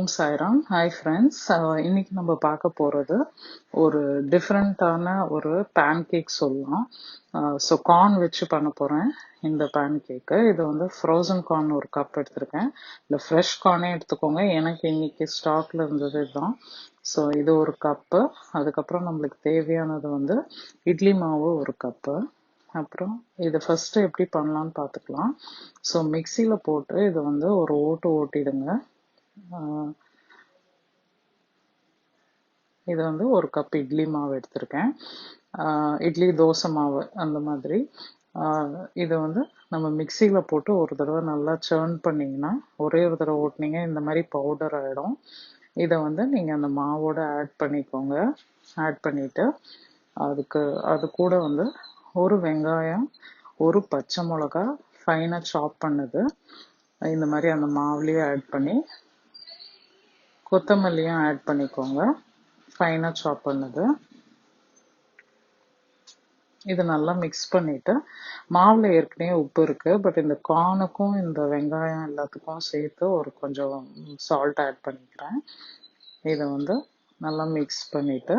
ஓம் Sairam. Hi friends. இன்னைக்கு நம்ம பார்க்க போறது ஒரு டிஃப்ரெண்டான ஒரு பேன் கேக் சொல்லலாம். ஸோ கார்ன் வச்சு பண்ண போறேன் இந்த பேன் கேக்கு. இது வந்து ஃப்ரோசன் கார்ன் ஒரு கப் எடுத்திருக்கேன். இல்லை ஃப்ரெஷ் கார்னே எடுத்துக்கோங்க. எனக்கு இன்னைக்கு ஸ்டாக்ல இருந்தது இதுதான். ஸோ இது ஒரு கப்பு. அதுக்கப்புறம் நம்மளுக்கு தேவையானது வந்து இட்லி மாவு ஒரு கப்பு. அப்புறம் இதை ஃபர்ஸ்ட் எப்படி பண்ணலாம்னு பார்த்துக்கலாம். ஸோ மிக்சியில் போட்டு இதை வந்து ஒரு ஓட்டிடுங்க. இது வந்து ஒரு கப் இட்லி மாவு எடுத்திருக்கேன். இட்லி தோசை மாவு அந்த மாதிரி. இதை வந்து நம்ம மிக்சியில் போட்டு ஒரு தடவை நல்லா சேர்ன் பண்ணிங்கன்னா, ஒரே ஒரு தடவை ஓட்டினீங்க இந்த மாதிரி பவுடர் ஆகிடும். இதை வந்து நீங்கள் அந்த மாவோட ஆட் பண்ணிக்கோங்க. ஆட் பண்ணிவிட்டு அது கூட வந்து ஒரு வெங்காயம், ஒரு பச்சை மிளகா ஃபைனாக சாப் பண்ணது இந்த மாதிரி அந்த மாவுலேயே ஆட் பண்ணி, கொத்தமல்லியும் ஆட் பண்ணிக்கோங்க ஃபைனாக சாப் பண்ணது. இது நல்லா மிக்ஸ் பண்ணிட்டு, மாவில் ஏற்கனவே உப்பு இருக்கு, பட் இந்த கார்னுக்கும் இந்த வெங்காயம் எல்லாத்துக்கும் சேர்த்து ஒரு கொஞ்சம் சால்ட் ஆட் பண்ணிக்கிறேன். இதை வந்து நல்லா மிக்ஸ் பண்ணிட்டு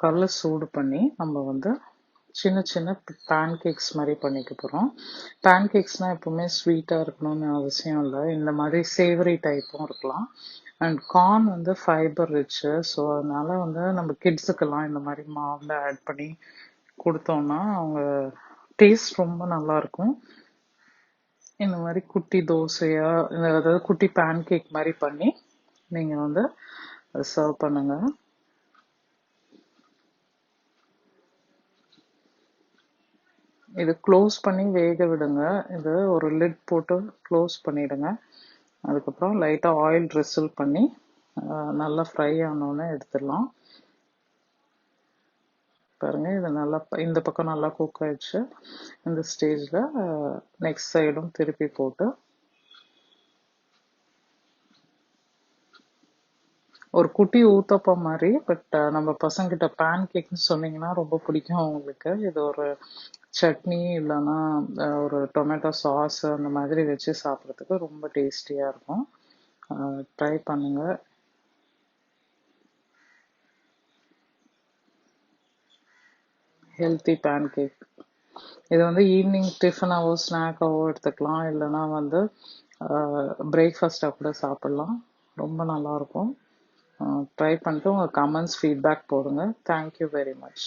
கல் சூடு பண்ணி நம்ம வந்து சின்ன சின்ன பேன் கேக்ஸ் மாதிரி பண்ணிக்க போகிறோம். பேன் கேக்ஸ்னால் எப்பவுமே ஸ்வீட்டாக இருக்கணும்னு அவசியம் இல்லை. இந்த மாதிரி சேவரி டைப்பும் இருக்கலாம். அண்ட் கார்ன் வந்து ஃபைபர் ரிச்சு. ஸோ அதனால வந்து நம்ம கிட்ஸுக்கெல்லாம் இந்த மாதிரி மாவில் ஆட் பண்ணி கொடுத்தோம்னா அவங்க டேஸ்ட் ரொம்ப நல்லா இருக்கும். இந்த மாதிரி குட்டி தோசையா, அதாவது குட்டி பேன் கேக் மாதிரி பண்ணி நீங்கள் வந்து சர்வ் பண்ணுங்க. இது க்ளோஸ் பண்ணி வேக விடுங்க. இது ஒரு லிட் போட்டு க்ளோஸ் பண்ணிடுங்க. அதுக்கப்புறம் லைட்டாக ஆயில் ட்ரிசில் பண்ணி நல்லா ஃப்ரை ஆனோன்னு எடுத்துடலாம். பாருங்க, இது நல்லா இந்த பக்கம் நல்லா குக் ஆயிடுச்சு. இந்த ஸ்டேஜில் நெக்ஸ்ட் சைடும் திருப்பி போட்டு ஒரு குட்டி ஊத்தப்பம் மாதிரி, பட் நம்ம பசங்கிட்ட பேன் கேக்னு சொன்னீங்கன்னா ரொம்ப பிடிக்கும் அவங்களுக்கு. இது ஒரு சட்னி இல்லைன்னா ஒரு டொமேட்டோ சாஸ் அந்த மாதிரி வச்சு சாப்பிட்றதுக்கு ரொம்ப டேஸ்டியாக இருக்கும். ட்ரை பண்ணுங்க. Healthy pancake. இது வந்து ஈவினிங் டிஃபனாவோ ஸ்நாக்காவோ எடுத்துக்கலாம், இல்லைன்னா வந்து பிரேக்ஃபாஸ்டாக கூட சாப்பிட்லாம். ரொம்ப நல்லாயிருக்கும். ட்ரை பண்ணிட்டு உங்கள் கமெண்ட்ஸ் ஃபீட்பேக் போடுங்க. Thank you very much.